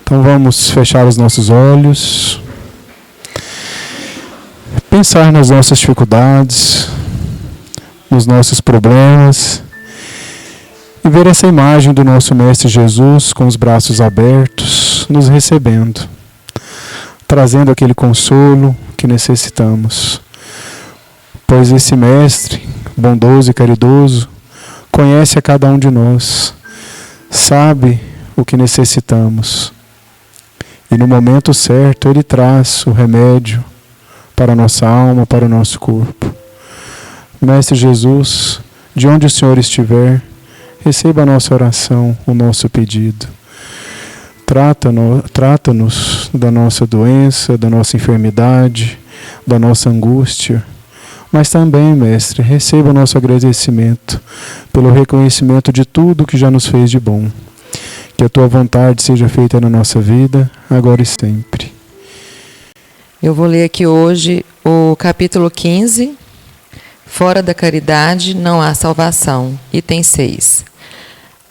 Então vamos fechar os nossos olhos, pensar nas nossas dificuldades, nos nossos problemas e ver essa imagem do nosso Mestre Jesus com os braços abertos, nos recebendo, trazendo aquele consolo que necessitamos. Pois esse Mestre, bondoso e caridoso, conhece a cada um de nós, sabe o que necessitamos. E no momento certo Ele traz o remédio para a nossa alma, para o nosso corpo. Mestre Jesus, de onde o Senhor estiver, receba a nossa oração, o nosso pedido. Trata-nos da nossa doença, da nossa enfermidade, da nossa angústia. Mas também, Mestre, receba o nosso agradecimento pelo reconhecimento de tudo que já nos fez de bom. Que a Tua vontade seja feita na nossa vida, agora e sempre. Eu vou ler aqui hoje o capítulo 15, Fora da caridade não há salvação, item 6.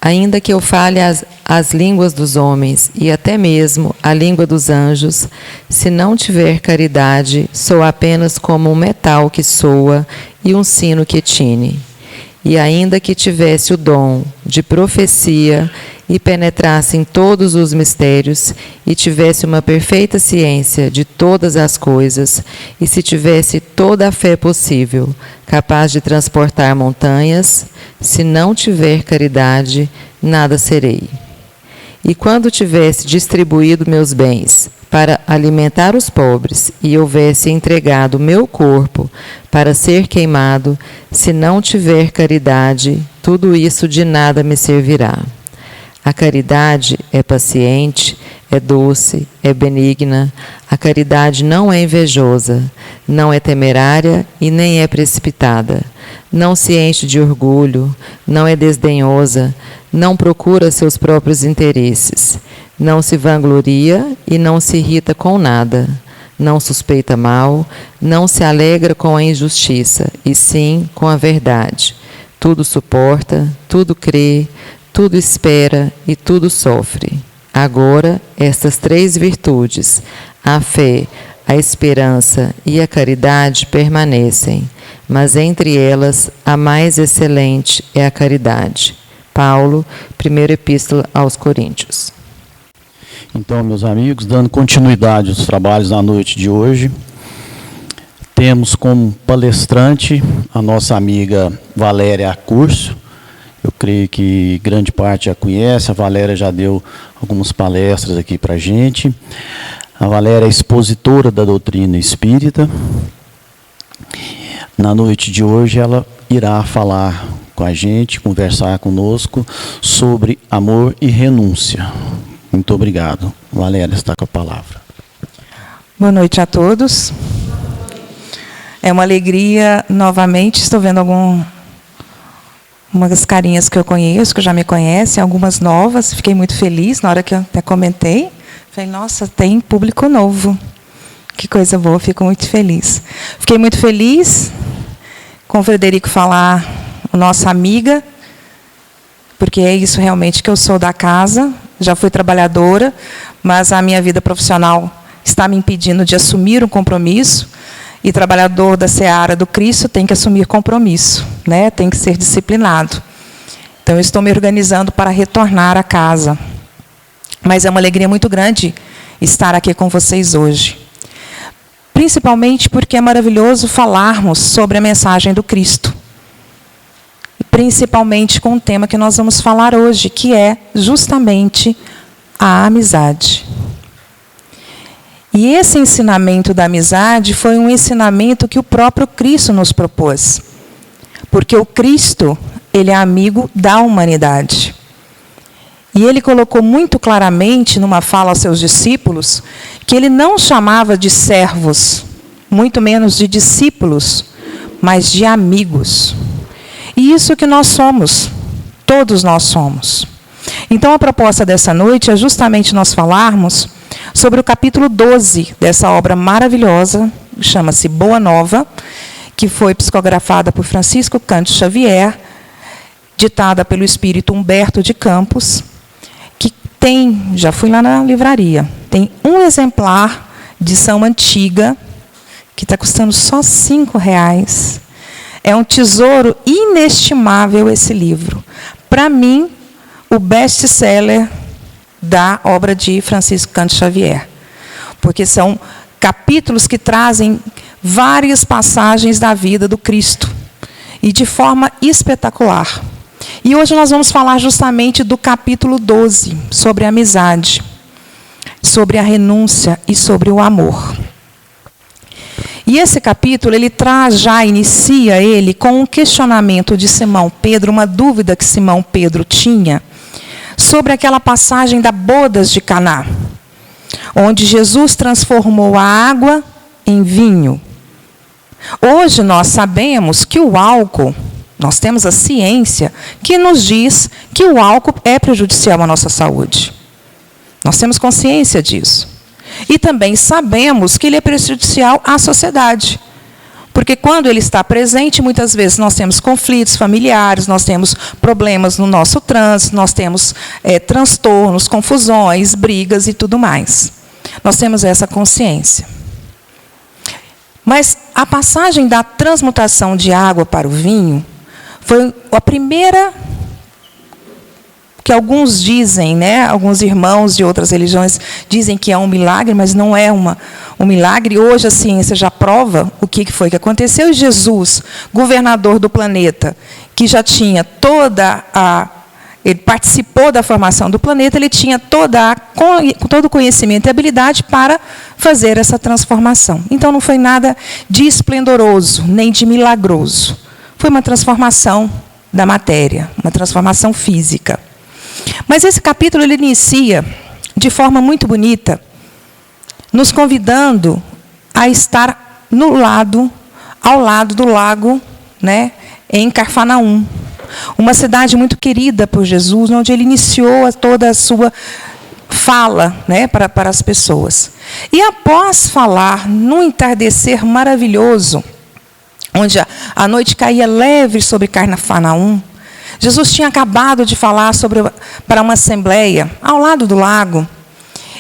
Ainda que eu fale as línguas dos homens e até mesmo a língua dos anjos, se não tiver caridade, sou apenas como um metal que soa e um sino que tine. E ainda que tivesse o dom de profecia e penetrasse em todos os mistérios, e tivesse uma perfeita ciência de todas as coisas, e se tivesse toda a fé possível, capaz de transportar montanhas, se não tiver caridade, nada serei. E quando tivesse distribuído meus bens para alimentar os pobres, e houvesse entregado meu corpo para ser queimado, se não tiver caridade, tudo isso de nada me servirá. A caridade é paciente, é doce, é benigna. A caridade não é invejosa, não é temerária e nem é precipitada. Não se enche de orgulho, não é desdenhosa, não procura seus próprios interesses. Não se vangloria e não se irrita com nada. Não suspeita mal, não se alegra com a injustiça, e sim com a verdade. Tudo suporta, tudo crê, tudo espera e tudo sofre. Agora, estas 3 virtudes, a fé, a esperança e a caridade permanecem, mas entre elas a mais excelente é a caridade. Paulo, 1ª Epístola aos Coríntios. Então, meus amigos, dando continuidade aos trabalhos da noite de hoje, temos como palestrante a nossa amiga Valéria Curso. Eu creio que grande parte já conhece, a Valéria já deu algumas palestras aqui para a gente. A Valéria é expositora da doutrina espírita. Na noite de hoje ela irá falar com a gente, conversar conosco sobre amor e renúncia. Muito obrigado. Valéria está com a palavra. Boa noite a todos. É uma alegria, novamente, estou vendo umas carinhas que eu conheço, que já me conhecem, algumas novas. Fiquei muito feliz na hora que eu até comentei. Falei, nossa, tem público novo. Que coisa boa, fico muito feliz. Fiquei muito feliz com o Frederico falar, nossa amiga, porque é isso realmente que eu sou da casa. Já fui trabalhadora, mas a minha vida profissional está me impedindo de assumir um compromisso. E trabalhador da seara do Cristo tem que assumir compromisso, né? Tem que ser disciplinado. Então, eu estou me organizando para retornar à casa. Mas é uma alegria muito grande estar aqui com vocês hoje. Principalmente porque é maravilhoso falarmos sobre a mensagem do Cristo. Principalmente com o tema que nós vamos falar hoje, que é justamente a amizade. E esse ensinamento da amizade foi um ensinamento que o próprio Cristo nos propôs. Porque o Cristo, ele é amigo da humanidade. E ele colocou muito claramente, numa fala aos seus discípulos, que ele não chamava de servos, muito menos de discípulos, mas de amigos. E isso que nós somos, todos nós somos. Então, a proposta dessa noite é justamente nós falarmos sobre o capítulo 12 dessa obra maravilhosa, chama-se Boa Nova, que foi psicografada por Francisco Cândido Xavier, ditada pelo espírito Humberto de Campos, que já fui lá na livraria, tem um exemplar de edição antiga, que está custando só R$5. É um tesouro inestimável esse livro. Para mim, o best-seller da obra de Francisco Cândido Xavier. Porque são capítulos que trazem várias passagens da vida do Cristo. E de forma espetacular. E hoje nós vamos falar justamente do capítulo 12, sobre a amizade, sobre a renúncia e sobre o amor. E esse capítulo, inicia ele com um questionamento de Simão Pedro, uma dúvida que Simão Pedro tinha, sobre aquela passagem da bodas de Caná, onde Jesus transformou a água em vinho. Hoje nós sabemos que o álcool, nós temos a ciência que nos diz que o álcool é prejudicial à nossa saúde. Nós temos consciência disso. E também sabemos que ele é prejudicial à sociedade. Porque quando ele está presente, muitas vezes nós temos conflitos familiares, nós temos problemas no nosso trânsito, nós temos transtornos, confusões, brigas e tudo mais. Nós temos essa consciência. Mas a passagem da transmutação de água para o vinho foi a primeira que alguns dizem, alguns irmãos de outras religiões dizem que é um milagre, mas não é um milagre. Hoje a ciência já prova o que foi que aconteceu. E Jesus, governador do planeta, que já tinha ele participou da formação do planeta, ele tinha todo o conhecimento e habilidade para fazer essa transformação. Então não foi nada de esplendoroso, nem de milagroso. Foi uma transformação da matéria, uma transformação física. Mas esse capítulo ele inicia de forma muito bonita, nos convidando a estar ao lado do lago, em Cafarnaum, uma cidade muito querida por Jesus, onde ele iniciou toda a sua fala, para as pessoas. E após falar num entardecer maravilhoso, onde a noite caía leve sobre Cafarnaum, Jesus tinha acabado de falar para uma assembleia ao lado do lago,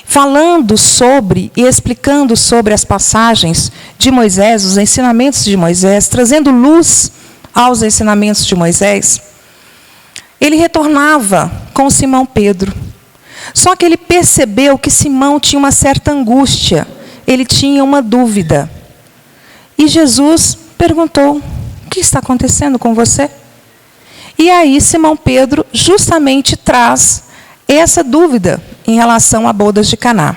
falando sobre e explicando sobre as passagens de Moisés, os ensinamentos de Moisés, trazendo luz aos ensinamentos de Moisés. Ele retornava com Simão Pedro. Só que ele percebeu que Simão tinha uma certa angústia, ele tinha uma dúvida. E Jesus perguntou: o que está acontecendo com você? E aí Simão Pedro justamente traz essa dúvida em relação a bodas de Caná.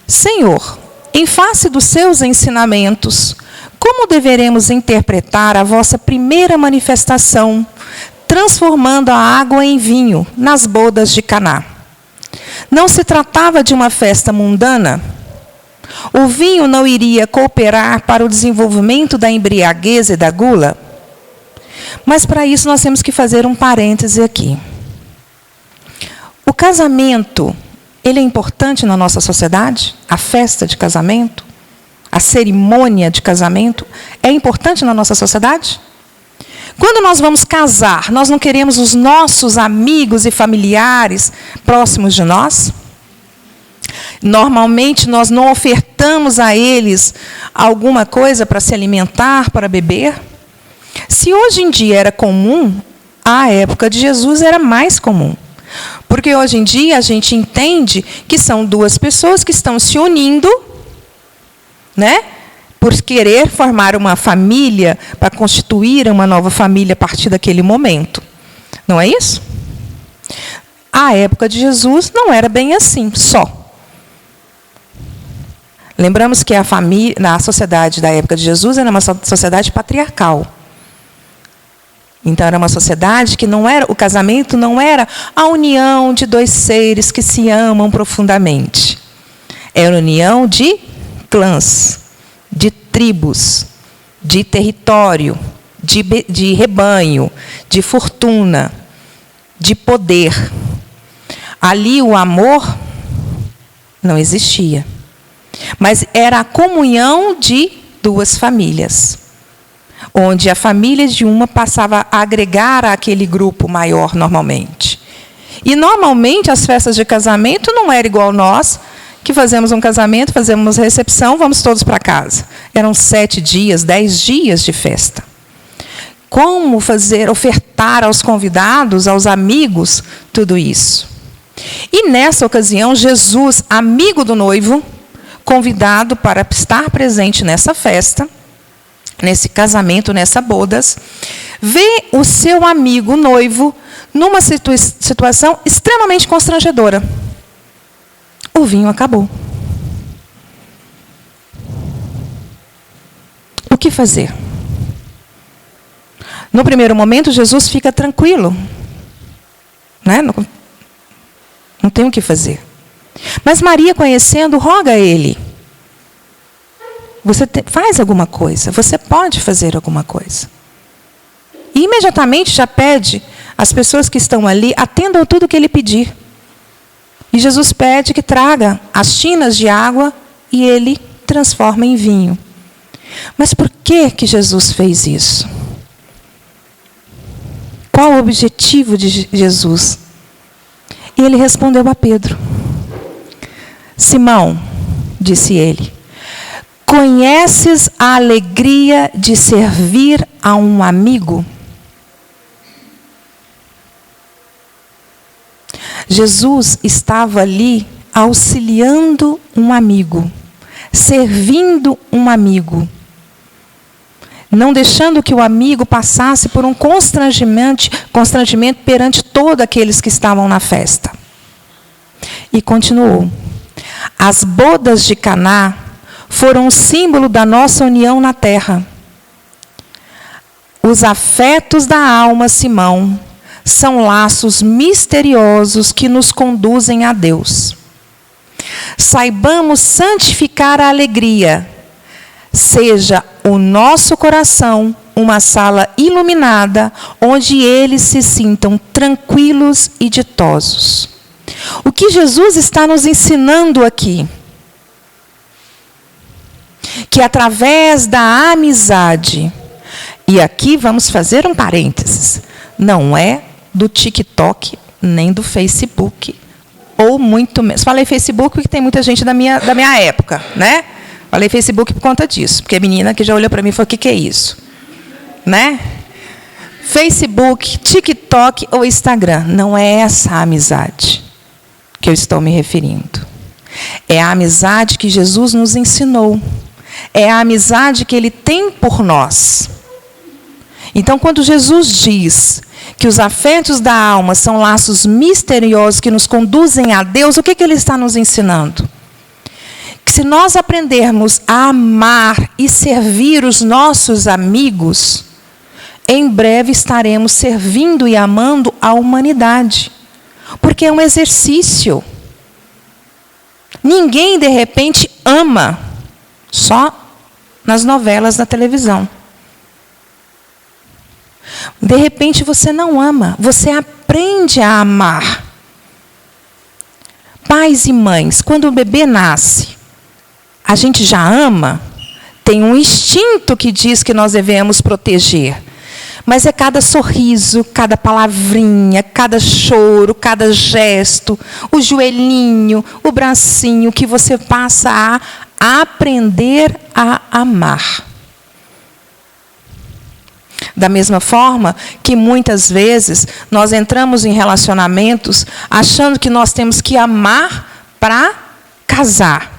Senhor, em face dos seus ensinamentos, como deveremos interpretar a vossa primeira manifestação, transformando a água em vinho nas bodas de Caná? Não se tratava de uma festa mundana? O vinho não iria cooperar para o desenvolvimento da embriaguez e da gula? Mas para isso nós temos que fazer um parêntese aqui. O casamento, ele é importante na nossa sociedade? A festa de casamento? A cerimônia de casamento é importante na nossa sociedade? Quando nós vamos casar, nós não queremos os nossos amigos e familiares próximos de nós? Normalmente nós não ofertamos a eles alguma coisa para se alimentar, para beber? Se hoje em dia era comum, à época de Jesus era mais comum. Porque hoje em dia a gente entende que são duas pessoas que estão se unindo, por querer formar uma família, para constituir uma nova família a partir daquele momento. Não é isso? À época de Jesus não era bem assim, só. Lembramos que a família, na sociedade da época de Jesus, era uma sociedade patriarcal. Então era uma sociedade que o casamento não era a união de dois seres que se amam profundamente. Era a união de clãs, de tribos, de território, de rebanho, de fortuna, de poder. Ali o amor não existia. Mas era a comunhão de duas famílias, onde a família de uma passava a agregar àquele grupo maior normalmente. E normalmente as festas de casamento não era igual nós, que fazemos um casamento, fazemos recepção, vamos todos para casa. Eram 7 dias, 10 dias de festa. Como fazer, ofertar aos convidados, aos amigos, tudo isso? E nessa ocasião, Jesus, amigo do noivo, convidado para estar presente nessa festa, nesse casamento, nessa bodas, vê o seu amigo noivo numa situação extremamente constrangedora. O vinho acabou. O que fazer? No primeiro momento, Jesus fica tranquilo. Né? Não tem o que fazer. Mas Maria, conhecendo, roga a ele. Você faz alguma coisa, você pode fazer alguma coisa. E imediatamente já pede às pessoas que estão ali, atendam tudo o que ele pedir. E Jesus pede que traga as tinas de água e ele transforma em vinho. Mas por que Jesus fez isso? Qual o objetivo de Jesus? E ele respondeu a Pedro. Simão, disse ele, conheces a alegria de servir a um amigo? Jesus estava ali auxiliando um amigo, servindo um amigo, não deixando que o amigo passasse por um constrangimento perante todos aqueles que estavam na festa. E continuou. As bodas de Caná foram um símbolo da nossa união na terra. Os afetos da alma, Simão, são laços misteriosos que nos conduzem a Deus. Saibamos santificar a alegria. Seja o nosso coração uma sala iluminada, onde eles se sintam tranquilos e ditosos. O que Jesus está nos ensinando aqui? Que através da amizade, e aqui vamos fazer um parênteses, não é do TikTok, nem do Facebook, ou muito menos. Falei Facebook porque tem muita gente da minha época, né? Falei Facebook por conta disso, porque a menina que já olhou para mim e falou, o que é isso? Né? Facebook, TikTok ou Instagram, não é essa a amizade que eu estou me referindo. É a amizade que Jesus nos ensinou. É a amizade que Ele tem por nós. Então, quando Jesus diz que os afetos da alma são laços misteriosos que nos conduzem a Deus, o que Ele está nos ensinando? Que se nós aprendermos a amar e servir os nossos amigos, em breve estaremos servindo e amando a humanidade. Porque é um exercício. Ninguém, de repente, ama só nas novelas da televisão. De repente, você não ama, você aprende a amar. Pais e mães, quando o bebê nasce, a gente já ama, tem um instinto que diz que nós devemos proteger. Mas é cada sorriso, cada palavrinha, cada choro, cada gesto, o joelhinho, o bracinho, que você passa a aprender a amar. Da mesma forma que muitas vezes nós entramos em relacionamentos achando que nós temos que amar para casar.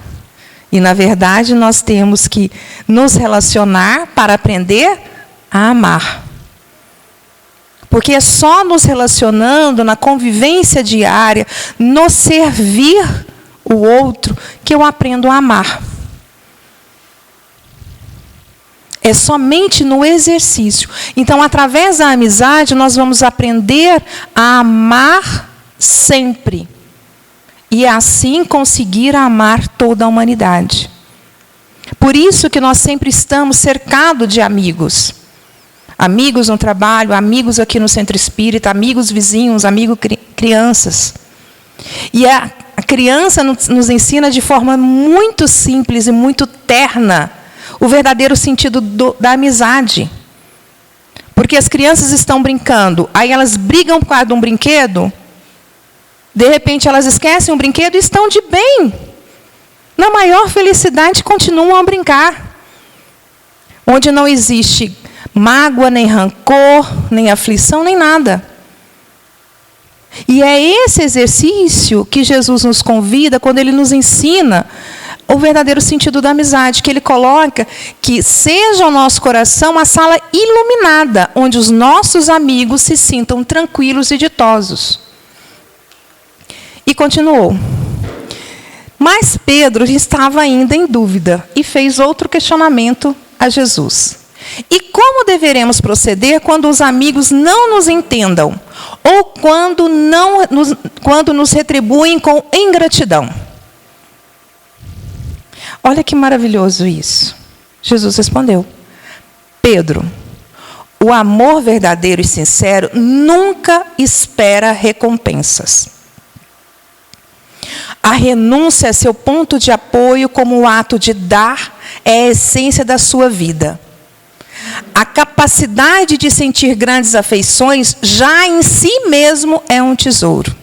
E, na verdade, nós temos que nos relacionar para aprender a amar. Porque é só nos relacionando, na convivência diária, no servir o outro, que eu aprendo a amar. É somente no exercício. Então, através da amizade, nós vamos aprender a amar sempre. E assim conseguir amar toda a humanidade. Por isso que nós sempre estamos cercados de amigos. Amigos no trabalho, amigos aqui no centro espírita, amigos vizinhos, amigos crianças. E a criança nos ensina de forma muito simples e muito terna o verdadeiro sentido da amizade. Porque as crianças estão brincando, aí elas brigam por causa de um brinquedo, De repente, elas esquecem um brinquedo e estão de bem. Na maior felicidade, continuam a brincar. Onde não existe mágoa, nem rancor, nem aflição, nem nada. E é esse exercício que Jesus nos convida quando Ele nos ensina o verdadeiro sentido da amizade, que Ele coloca que seja o nosso coração a sala iluminada, onde os nossos amigos se sintam tranquilos e ditosos. E continuou. Mas Pedro estava ainda em dúvida e fez outro questionamento a Jesus. E como deveremos proceder quando os amigos não nos entendam? Ou quando nos retribuem com ingratidão? Olha que maravilhoso isso. Jesus respondeu: Pedro, o amor verdadeiro e sincero nunca espera recompensas. A renúncia é seu ponto de apoio, como o ato de dar é a essência da sua vida. A capacidade de sentir grandes afeições já em si mesmo é um tesouro.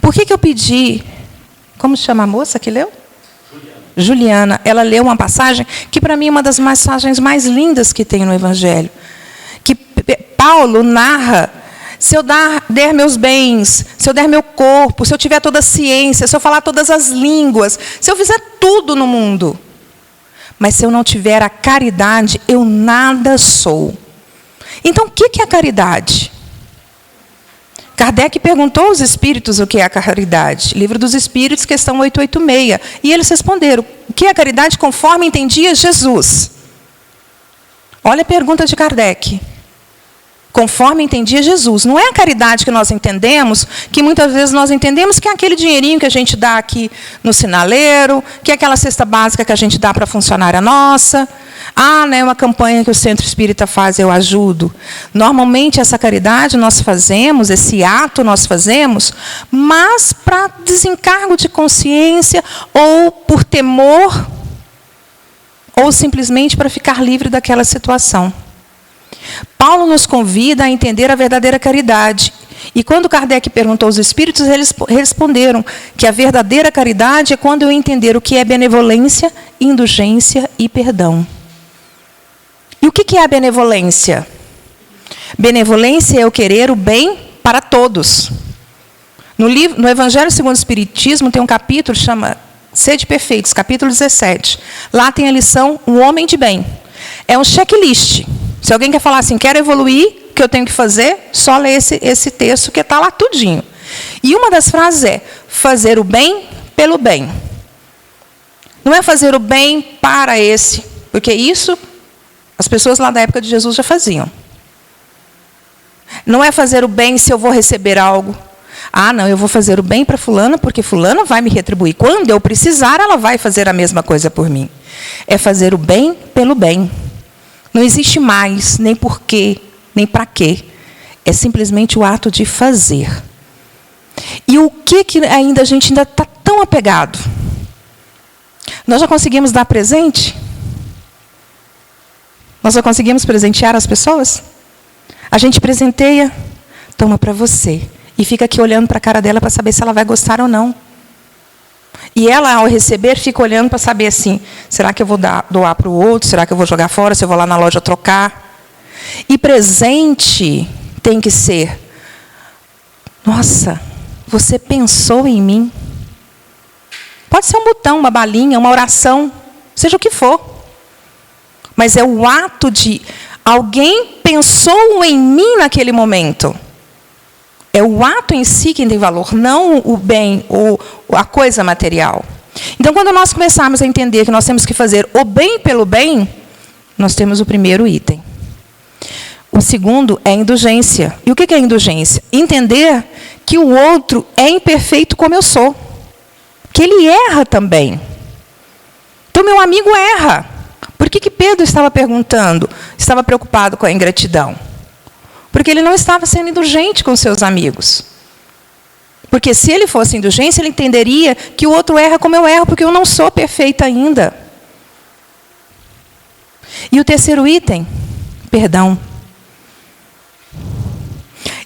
Por que eu pedi? Como chama a moça que leu? Juliana. Ela leu uma passagem que para mim é uma das passagens mais lindas que tem no Evangelho. Que Paulo narra: se eu der meus bens, se eu der meu corpo, se eu tiver toda a ciência, se eu falar todas as línguas, se eu fizer tudo no mundo, mas se eu não tiver a caridade, eu nada sou. Então, o que é a caridade? Kardec perguntou aos espíritos o que é a caridade. Livro dos Espíritos, questão 886. E eles responderam: o que é a caridade conforme entendia Jesus? Olha a pergunta de Kardec. Conforme entendia Jesus. Não é a caridade que nós entendemos, que muitas vezes nós entendemos que é aquele dinheirinho que a gente dá aqui no sinaleiro, que é aquela cesta básica que a gente dá para a funcionária nossa. Né, uma campanha que o Centro Espírita faz, eu ajudo. Normalmente, essa caridade nós fazemos, esse ato nós fazemos, mas para desencargo de consciência, ou por temor, ou simplesmente para ficar livre daquela situação. Paulo nos convida a entender a verdadeira caridade. E quando Kardec perguntou aos espíritos, eles responderam que a verdadeira caridade é quando eu entender o que é benevolência, indulgência e perdão. E o que é a benevolência? Benevolência é eu querer o bem para todos. No Evangelho segundo o Espiritismo tem um capítulo que chama Sede Perfeitos, capítulo 17. Lá tem a lição Um Homem de Bem. É um checklist. Se alguém quer falar assim, quero evoluir, o que eu tenho que fazer? Só ler esse texto que está lá tudinho. E uma das frases é: fazer o bem pelo bem. Não é fazer o bem para esse, porque isso as pessoas lá da época de Jesus já faziam. Não é fazer o bem se eu vou receber algo. Não, eu vou fazer o bem para fulana, porque fulana vai me retribuir. Quando eu precisar, ela vai fazer a mesma coisa por mim. É fazer o bem pelo bem. Não existe mais, nem porquê, nem para quê. É simplesmente o ato de fazer. E o que ainda a gente ainda está tão apegado? Nós já conseguimos dar presente? Nós já conseguimos presentear as pessoas? A gente presenteia, toma para você. E fica aqui olhando para a cara dela para saber se ela vai gostar ou não. E ela, ao receber, fica olhando para saber assim, será que eu vou doar para o outro? Será que eu vou jogar fora? Se eu vou lá na loja trocar? E presente tem que ser: nossa, você pensou em mim. Pode ser um botão, uma balinha, uma oração, seja o que for. Mas é o ato de alguém pensou em mim naquele momento. É o ato em si que tem valor, não o bem ou a coisa material. Então, quando nós começarmos a entender que nós temos que fazer o bem pelo bem, nós temos o primeiro item. O segundo é indulgência. E o que é indulgência? Entender que o outro é imperfeito como eu sou. Que ele erra também. Então, meu amigo erra. Por que Pedro estava preocupado com a ingratidão? Porque ele não estava sendo indulgente com seus amigos. Porque se ele fosse indulgente, ele entenderia que o outro erra como eu erro, porque eu não sou perfeita ainda. E o terceiro item, perdão.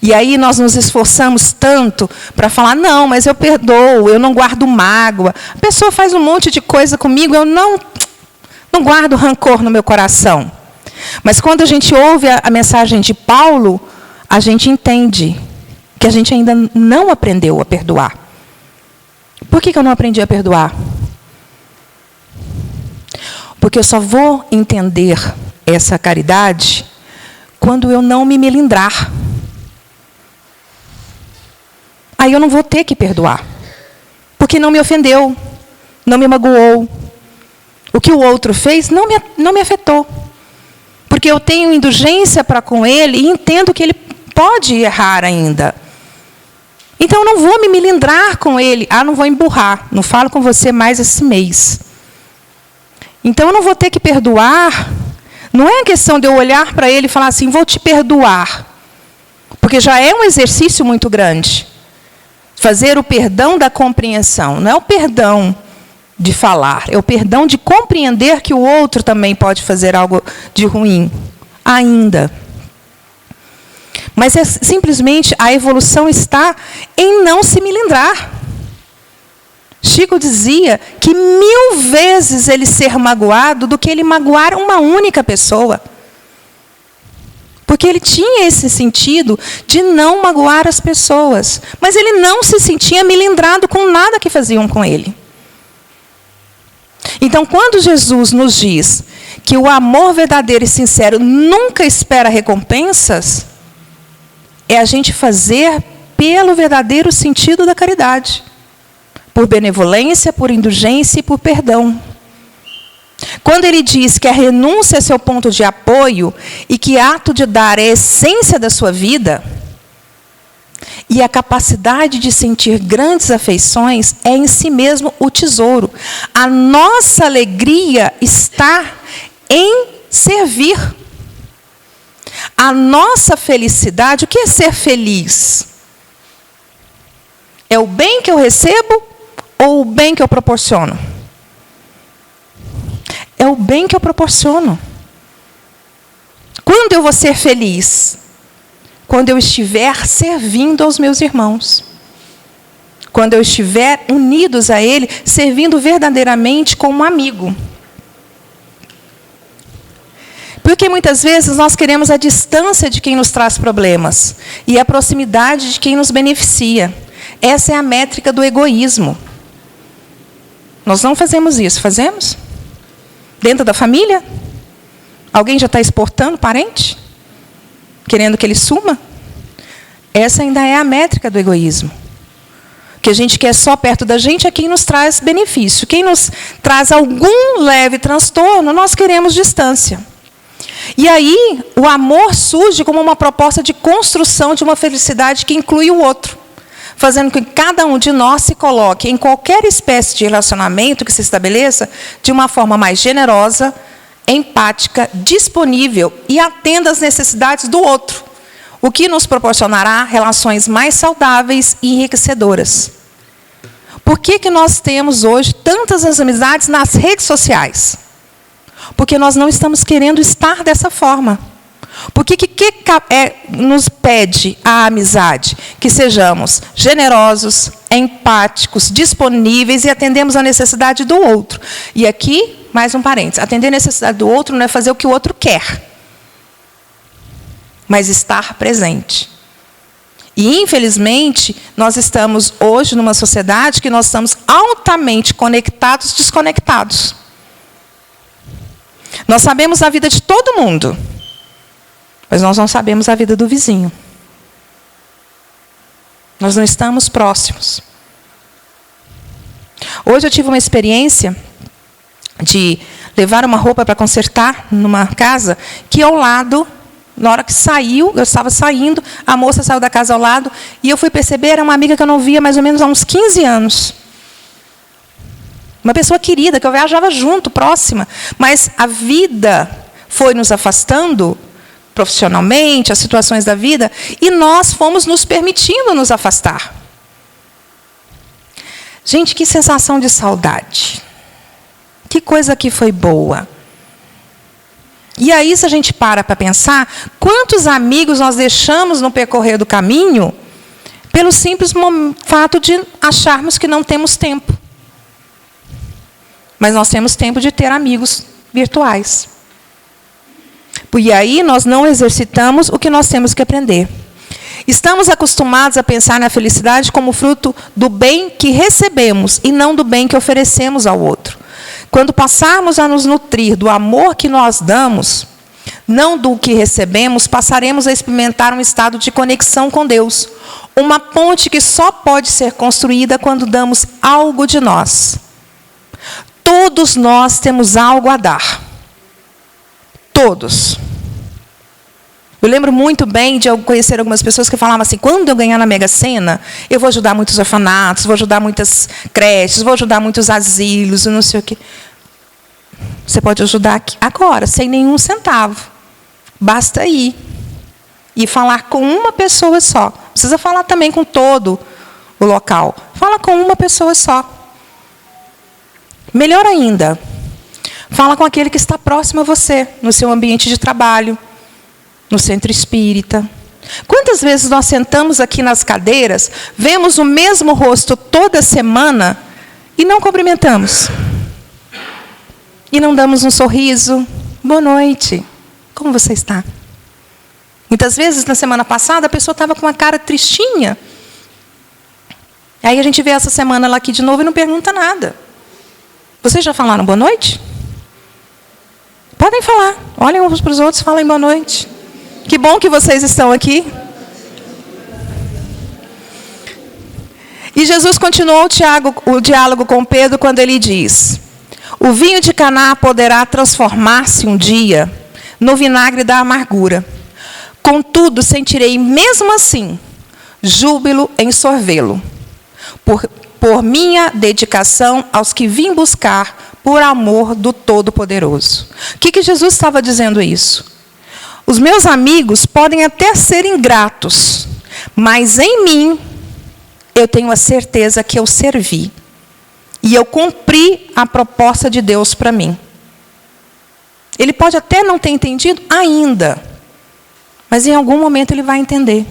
E aí nós nos esforçamos tanto para falar, não, mas eu perdoo, eu não guardo mágoa. A pessoa faz um monte de coisa comigo, eu não guardo rancor no meu coração. Mas quando a gente ouve a mensagem de Paulo, a gente entende que a gente ainda não aprendeu a perdoar. Por que eu não aprendi a perdoar? Porque eu só vou entender essa caridade quando eu não me melindrar. Aí eu não vou ter que perdoar. Porque não me ofendeu, não me magoou. O que o outro fez não me afetou. Porque eu tenho indulgência para com ele e entendo que ele pode errar ainda. Então eu não vou me melindrar com ele. Não vou emburrar. Não falo com você mais esse mês. Então eu não vou ter que perdoar. Não é a questão de eu olhar para ele e falar assim, vou te perdoar. Porque já é um exercício muito grande. Fazer o perdão da compreensão. Não é o perdão de falar. É o perdão de compreender que o outro também pode fazer algo de ruim. Ainda. Mas é simplesmente a evolução está em não se melindrar. Chico dizia que 1000 vezes ele ser magoado do que ele magoar uma única pessoa. Porque ele tinha esse sentido de não magoar as pessoas. Mas ele não se sentia melindrado com nada que faziam com ele. Então, quando Jesus nos diz que o amor verdadeiro e sincero nunca espera recompensas, é a gente fazer pelo verdadeiro sentido da caridade. Por benevolência, por indulgência e por perdão. Quando ele diz que a renúncia é seu ponto de apoio e que ato de dar é a essência da sua vida, e a capacidade de sentir grandes afeições é em si mesmo o tesouro. A nossa alegria está em servir. A nossa felicidade, o que é ser feliz? É o bem que eu recebo ou o bem que eu proporciono? É o bem que eu proporciono. Quando eu vou ser feliz? Quando eu estiver servindo aos meus irmãos. Quando eu estiver unidos a Ele, servindo verdadeiramente como amigo. Porque muitas vezes nós queremos a distância de quem nos traz problemas e a proximidade de quem nos beneficia. Essa é a métrica do egoísmo. Nós não fazemos isso, fazemos? Dentro da família? Alguém já está exportando parente? Querendo que ele suma? Essa ainda é a métrica do egoísmo. Que a gente quer só perto da gente é quem nos traz benefício. Quem nos traz algum leve transtorno, nós queremos distância. E aí, o amor surge como uma proposta de construção de uma felicidade que inclui o outro. Fazendo com que cada um de nós se coloque em qualquer espécie de relacionamento que se estabeleça de uma forma mais generosa, empática, disponível e atenda às necessidades do outro, o que nos proporcionará relações mais saudáveis e enriquecedoras. Por que nós temos hoje tantas amizades nas redes sociais? Porque nós não estamos querendo estar dessa forma. Porque nos pede a amizade? Que sejamos generosos, empáticos, disponíveis e atendemos a necessidade do outro. E aqui, mais um parênteses, atender a necessidade do outro não é fazer o que o outro quer, mas estar presente. E, infelizmente, nós estamos hoje numa sociedade que nós estamos altamente conectados, desconectados. Nós sabemos a vida de todo mundo, mas nós não sabemos a vida do vizinho. Nós não estamos próximos. Hoje eu tive uma experiência de levar uma roupa para consertar numa casa que ao lado, na hora que saiu, eu estava saindo, a moça saiu da casa ao lado, e eu fui perceber, era uma amiga que eu não via mais ou menos há uns 15 anos. Uma pessoa querida, que eu viajava junto, próxima. Mas a vida foi nos afastando profissionalmente, as situações da vida, e nós fomos nos permitindo nos afastar. Gente, que sensação de saudade. Que coisa que foi boa. E aí, se a gente para pensar, quantos amigos nós deixamos no percorrer do caminho pelo simples fato de acharmos que não temos tempo. Mas nós temos tempo de ter amigos virtuais. E aí nós não exercitamos o que nós temos que aprender. Estamos acostumados a pensar na felicidade como fruto do bem que recebemos e não do bem que oferecemos ao outro. Quando passarmos a nos nutrir do amor que nós damos, não do que recebemos, passaremos a experimentar um estado de conexão com Deus. Uma ponte que só pode ser construída quando damos algo de nós. Todos nós temos algo a dar. Todos. Eu lembro muito bem de eu conhecer algumas pessoas que falavam assim, quando eu ganhar na Mega Sena, eu vou ajudar muitos orfanatos, vou ajudar muitas creches, vou ajudar muitos asilos, não sei o quê. Você pode ajudar agora, sem nenhum centavo. Basta ir. E falar com uma pessoa só. Não precisa falar também com todo o local. Fala com uma pessoa só. Melhor ainda, fala com aquele que está próximo a você, no seu ambiente de trabalho, no centro espírita. Quantas vezes nós sentamos aqui nas cadeiras, vemos o mesmo rosto toda semana e não cumprimentamos? E não damos um sorriso? Boa noite. Como você está? Muitas vezes, na semana passada, a pessoa estava com uma cara tristinha. Aí a gente vê essa semana ela aqui de novo e não pergunta nada. Vocês já falaram boa noite? Podem falar. Olhem uns para os outros e falem boa noite. Que bom que vocês estão aqui. E Jesus continuou o diálogo com Pedro quando ele diz: o vinho de Caná poderá transformar-se um dia no vinagre da amargura. Contudo, sentirei mesmo assim júbilo em sorvê-lo, por minha dedicação aos que vim buscar por amor do Todo-Poderoso. O que Jesus estava dizendo isso? Os meus amigos podem até ser ingratos, mas em mim eu tenho a certeza que eu servi. E eu cumpri a proposta de Deus para mim. Ele pode até não ter entendido ainda, mas em algum momento ele vai entender.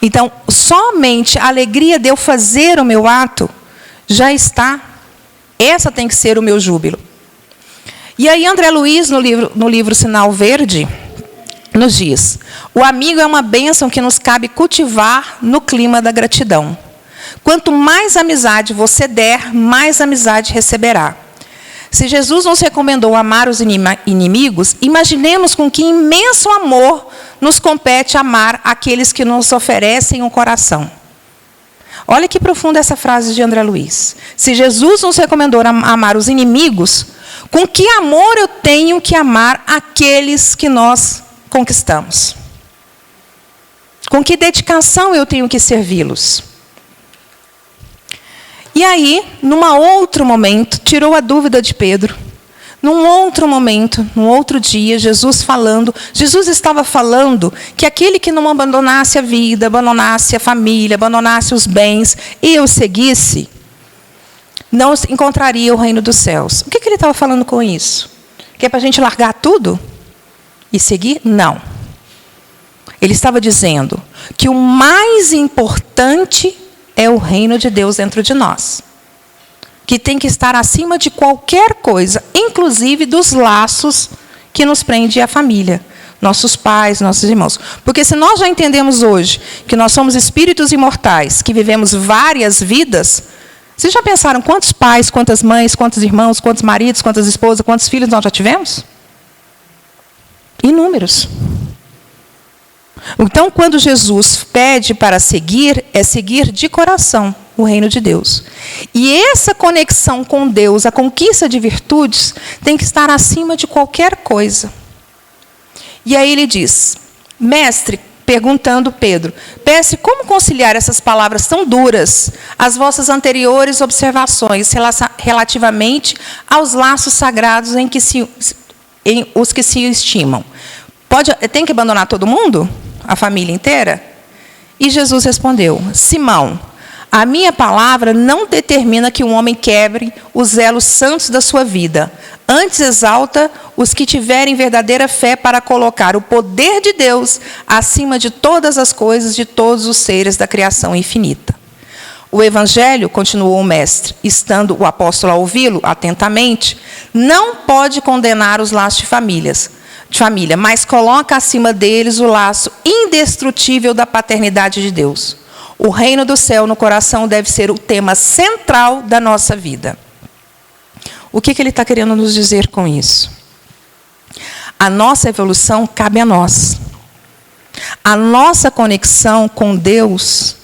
Então, somente a alegria de eu fazer o meu ato já está. Essa tem que ser o meu júbilo. E aí André Luiz, no livro Sinal Verde, nos diz: o amigo é uma bênção que nos cabe cultivar no clima da gratidão. Quanto mais amizade você der, mais amizade receberá. Se Jesus nos recomendou amar os inimigos, imaginemos com que imenso amor nos compete amar aqueles que nos oferecem o coração. Olha que profunda essa frase de André Luiz. Se Jesus nos recomendou amar os inimigos, com que amor eu tenho que amar aqueles que nós conquistamos? Com que dedicação eu tenho que servi-los? E aí, num outro momento, tirou a dúvida de Pedro. Num outro momento, num outro dia, Jesus estava falando que aquele que não abandonasse a vida, abandonasse a família, abandonasse os bens e o seguisse, não encontraria o reino dos céus. O que ele estava falando com isso? Que é para a gente largar tudo e seguir? Não. Ele estava dizendo que o mais importante é o reino de Deus dentro de nós, que tem que estar acima de qualquer coisa, inclusive dos laços que nos prende à família, nossos pais, nossos irmãos. Porque se nós já entendemos hoje que nós somos espíritos imortais, que vivemos várias vidas, vocês já pensaram quantos pais, quantas mães, quantos irmãos, quantos maridos, quantas esposas, quantos filhos nós já tivemos? Inúmeros. Então, quando Jesus pede para seguir, é seguir de coração o reino de Deus. E essa conexão com Deus, a conquista de virtudes, tem que estar acima de qualquer coisa. E aí ele diz: mestre, perguntando Pedro, mestre, como conciliar essas palavras tão duras às vossas anteriores observações relativamente aos laços sagrados em os que se estimam? Tem que abandonar todo mundo? A família inteira? E Jesus respondeu: Simão, A minha palavra não determina que um homem quebre os elos santos da sua vida. Antes exalta os que tiverem verdadeira fé para colocar o poder de Deus acima de todas as coisas, de todos os seres da criação infinita. O Evangelho, continuou o mestre, estando o apóstolo a ouvi-lo atentamente, não pode condenar os laços de família, mas coloca acima deles o laço indestrutível da paternidade de Deus. O reino do céu no coração deve ser o tema central da nossa vida. O que ele está querendo nos dizer com isso? A nossa evolução cabe a nós. A nossa conexão com Deus,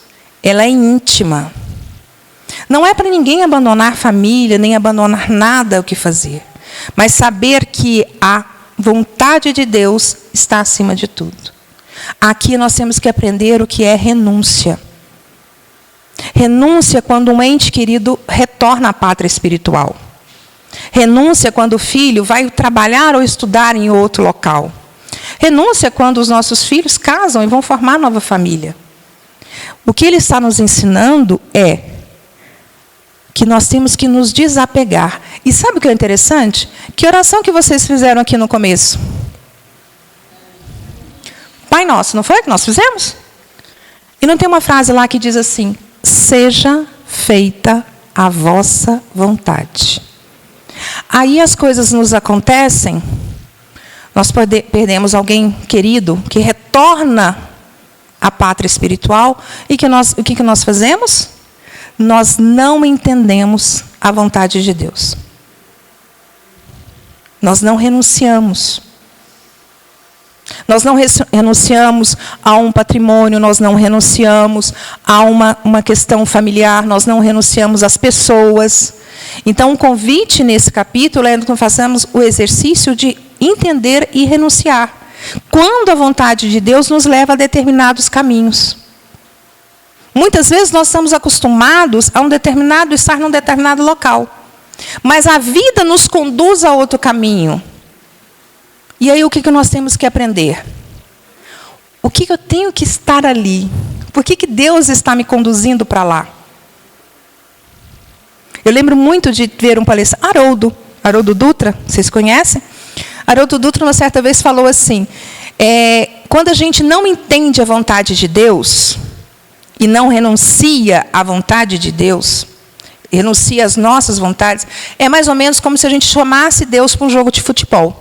ela é íntima. Não é para ninguém abandonar a família, nem abandonar nada o que fazer. Mas saber que a vontade de Deus está acima de tudo. Aqui nós temos que aprender o que é renúncia. Renúncia quando um ente querido retorna à pátria espiritual. Renúncia quando o filho vai trabalhar ou estudar em outro local. Renúncia quando os nossos filhos casam e vão formar nova família. O que ele está nos ensinando é que nós temos que nos desapegar. E sabe o que é interessante? Que oração que vocês fizeram aqui no começo? Pai Nosso, não foi que nós fizemos? E não tem uma frase lá que diz assim: seja feita a vossa vontade. Aí as coisas nos acontecem, nós perdemos alguém querido que retorna à pátria espiritual, e o que nós fazemos? Nós não entendemos a vontade de Deus. Nós não renunciamos. Nós não renunciamos a um patrimônio, nós não renunciamos a uma questão familiar, nós não renunciamos às pessoas. Então, o convite nesse capítulo é que nós façamos o exercício de entender e renunciar. Quando a vontade de Deus nos leva a determinados caminhos. Muitas vezes nós estamos acostumados a estar num determinado local. Mas a vida nos conduz a outro caminho. E aí o que nós temos que aprender? O que eu tenho que estar ali? Por que Deus está me conduzindo para lá? Eu lembro muito de ver um palestrante, Haroldo Dutra, vocês conhecem? Haroldo Dutra, uma certa vez, falou assim, quando a gente não entende a vontade de Deus, e não renuncia à vontade de Deus, renuncia às nossas vontades, é mais ou menos como se a gente chamasse Deus para um jogo de futebol.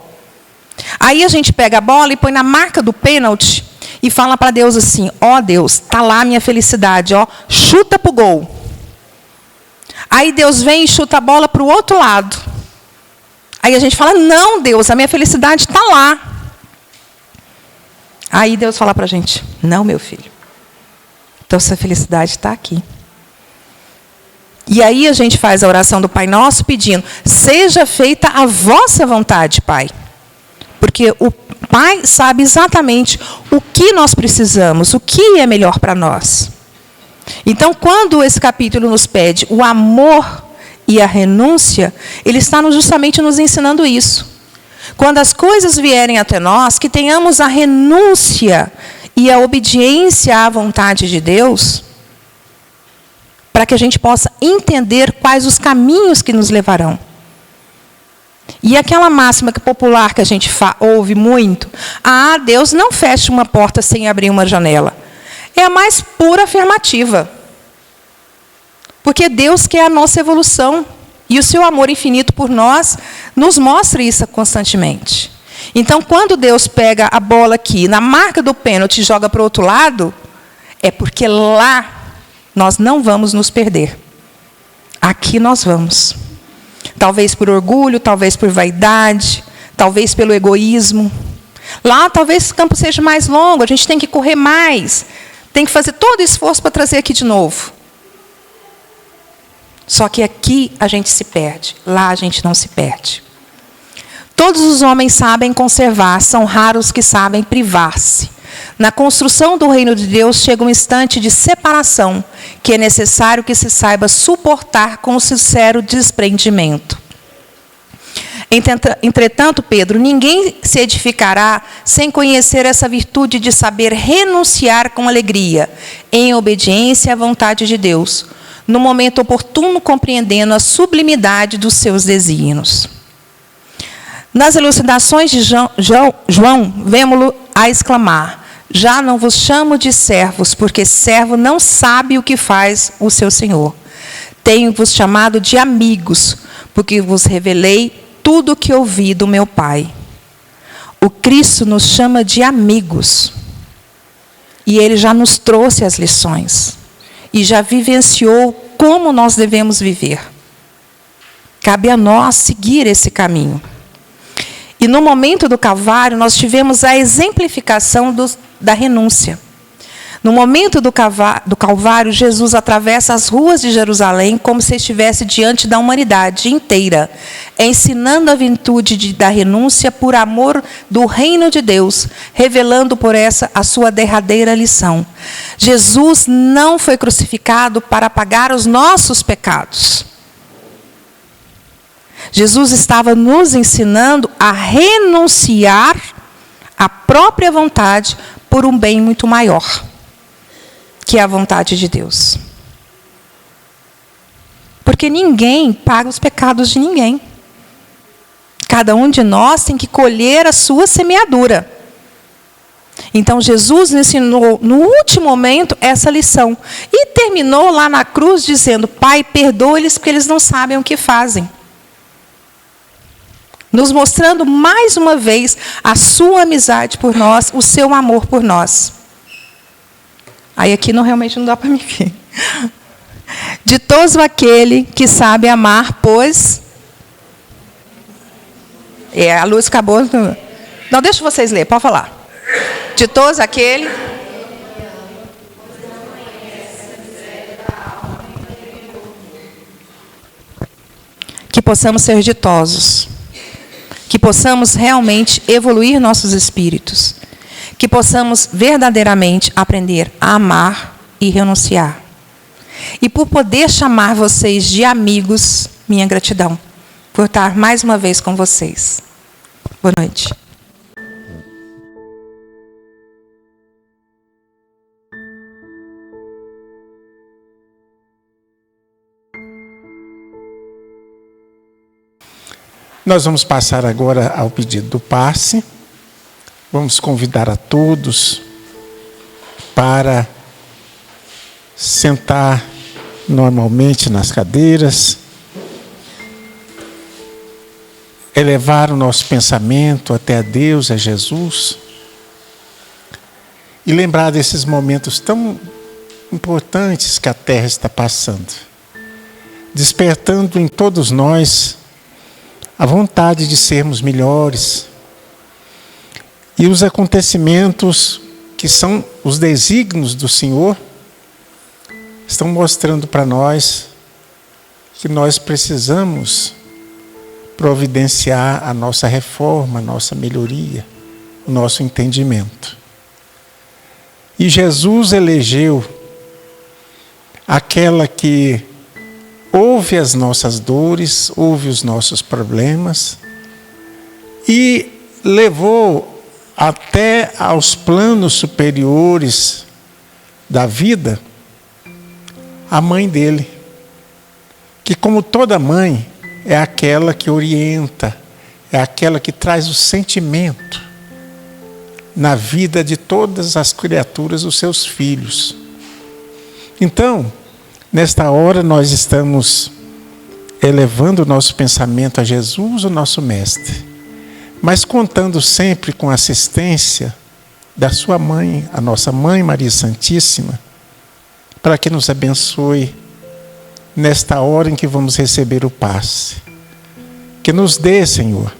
Aí a gente pega a bola e põe na marca do pênalti e fala para Deus assim: ó Deus, está lá a minha felicidade, ó, chuta para o gol. Aí Deus vem e chuta a bola para o outro lado. Aí a gente fala: não, Deus, a minha felicidade está lá. Aí Deus fala para a gente: não, meu filho. Então, sua felicidade está aqui. E aí a gente faz a oração do Pai Nosso pedindo: seja feita a vossa vontade, Pai. Porque o Pai sabe exatamente o que nós precisamos, o que é melhor para nós. Então, quando esse capítulo nos pede o amor e a renúncia, ele está justamente nos ensinando isso. Quando as coisas vierem até nós, que tenhamos a renúncia e a obediência à vontade de Deus, para que a gente possa entender quais os caminhos que nos levarão. E aquela máxima popular que a gente ouve muito: Deus não fecha uma porta sem abrir uma janela. É a mais pura afirmativa. Porque Deus quer a nossa evolução. E o seu amor infinito por nós nos mostra isso constantemente. Então, quando Deus pega a bola aqui, na marca do pênalti, e joga para o outro lado, é porque lá nós não vamos nos perder. Aqui nós vamos. Talvez por orgulho, talvez por vaidade, talvez pelo egoísmo. Lá talvez o campo seja mais longo, a gente tem que correr mais, tem que fazer todo o esforço para trazer aqui de novo. Só que aqui a gente se perde, lá a gente não se perde. Todos os homens sabem conservar, são raros que sabem privar-se. Na construção do reino de Deus chega um instante de separação, que é necessário que se saiba suportar com sincero desprendimento. Entretanto, Pedro, ninguém se edificará sem conhecer essa virtude de saber renunciar com alegria, em obediência à vontade de Deus, no momento oportuno, compreendendo a sublimidade dos seus desígnios. Nas elucidações de João, vemos-lo a exclamar: já não vos chamo de servos, porque servo não sabe o que faz o seu senhor. Tenho-vos chamado de amigos, porque vos revelei tudo o que ouvi do meu Pai. O Cristo nos chama de amigos. E Ele já nos trouxe as lições. E já vivenciou como nós devemos viver. Cabe a nós seguir esse caminho. E no momento do Calvário, nós tivemos a exemplificação da renúncia. No momento do Calvário, Jesus atravessa as ruas de Jerusalém como se estivesse diante da humanidade inteira, ensinando a virtude da renúncia por amor do reino de Deus, revelando por essa a sua derradeira lição. Jesus não foi crucificado para pagar os nossos pecados. Jesus estava nos ensinando a renunciar à própria vontade por um bem muito maior, que é a vontade de Deus. Porque ninguém paga os pecados de ninguém. Cada um de nós tem que colher a sua semeadura. Então Jesus nos ensinou no último momento essa lição. E terminou lá na cruz dizendo: Pai, perdoa-lhes porque eles não sabem o que fazem. Nos mostrando mais uma vez a sua amizade por nós, o seu amor por nós. Aí aqui realmente não dá para me ver. Ditoso aquele que sabe amar, pois... a luz acabou. Não, deixa vocês ler, pode falar. Ditoso aquele... que possamos ser ditosos. Que possamos realmente evoluir nossos espíritos. Que possamos verdadeiramente aprender a amar e renunciar. E por poder chamar vocês de amigos, minha gratidão por estar mais uma vez com vocês. Boa noite. Nós vamos passar agora ao pedido do passe. Vamos convidar a todos para sentar normalmente nas cadeiras, elevar o nosso pensamento até a Deus, a Jesus, e lembrar desses momentos tão importantes que a Terra está passando, despertando em todos nós a vontade de sermos melhores. E os acontecimentos que são os desígnios do Senhor estão mostrando para nós que nós precisamos providenciar a nossa reforma, a nossa melhoria, o nosso entendimento. E Jesus elegeu aquela que ouve as nossas dores, ouve os nossos problemas e levou até aos planos superiores da vida a mãe dele, que como toda mãe é aquela que orienta, é aquela que traz o sentimento na vida de todas as criaturas, os seus filhos. Então, nesta hora nós estamos elevando o nosso pensamento a Jesus, o nosso Mestre, mas contando sempre com a assistência da sua mãe, a nossa Mãe Maria Santíssima, para que nos abençoe nesta hora em que vamos receber o passe. Que nos dê, Senhor,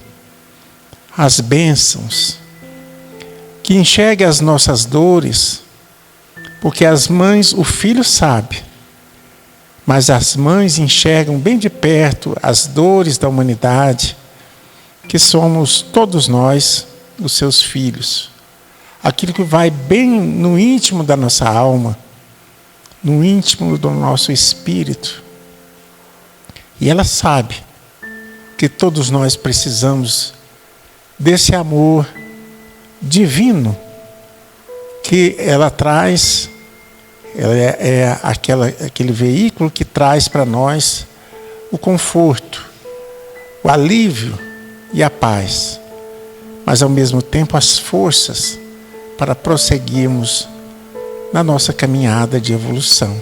as bênçãos, que enxergue as nossas dores, porque as mães, o filho sabe, mas as mães enxergam bem de perto as dores da humanidade, que somos todos nós, os seus filhos. Aquilo que vai bem no íntimo da nossa alma, no íntimo do nosso espírito. E ela sabe que todos nós precisamos desse amor divino que ela traz. Ela é aquele veículo que traz para nós o conforto, o alívio e a paz, mas ao mesmo tempo as forças para prosseguirmos na nossa caminhada de evolução.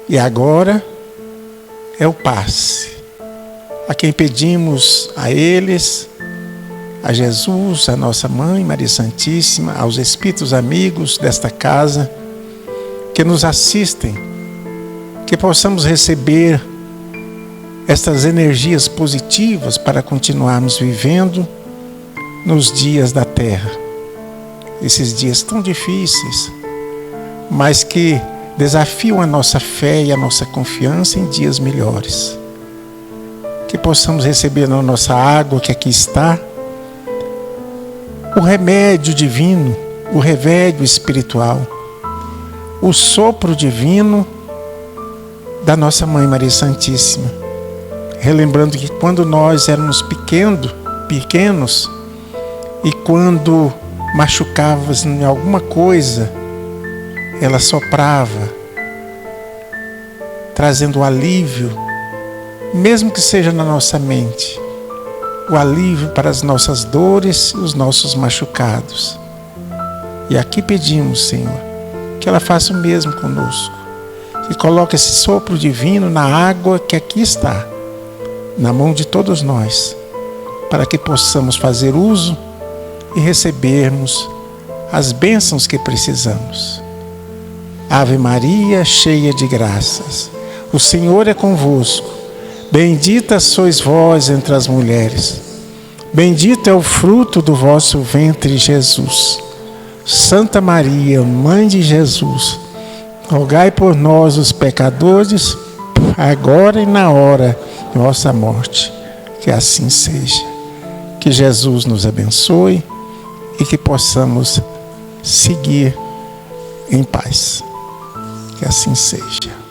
E agora é o passe, a quem pedimos a eles, a Jesus, a nossa Mãe Maria Santíssima, aos espíritos amigos desta casa, que nos assistem, que possamos receber estas energias positivas para continuarmos vivendo nos dias da Terra. Esses dias tão difíceis, mas que desafiam a nossa fé e a nossa confiança em dias melhores. Que possamos receber na nossa água que aqui está, o remédio divino, o remédio espiritual, o sopro divino da nossa Mãe Maria Santíssima. Relembrando que quando nós éramos pequenos e quando machucávamos em alguma coisa, ela soprava, trazendo alívio, mesmo que seja na nossa mente, o alívio para as nossas dores e os nossos machucados. E aqui pedimos, Senhor, que ela faça o mesmo conosco, que coloque esse sopro divino na água que aqui está, na mão de todos nós, para que possamos fazer uso e recebermos as bênçãos que precisamos. Ave Maria, cheia de graças, o Senhor é convosco. Bendita sois vós entre as mulheres. Bendito é o fruto do vosso ventre, Jesus. Santa Maria, Mãe de Jesus, rogai por nós, os pecadores, agora e na hora de nossa morte. Que assim seja. Que Jesus nos abençoe e que possamos seguir em paz. Que assim seja.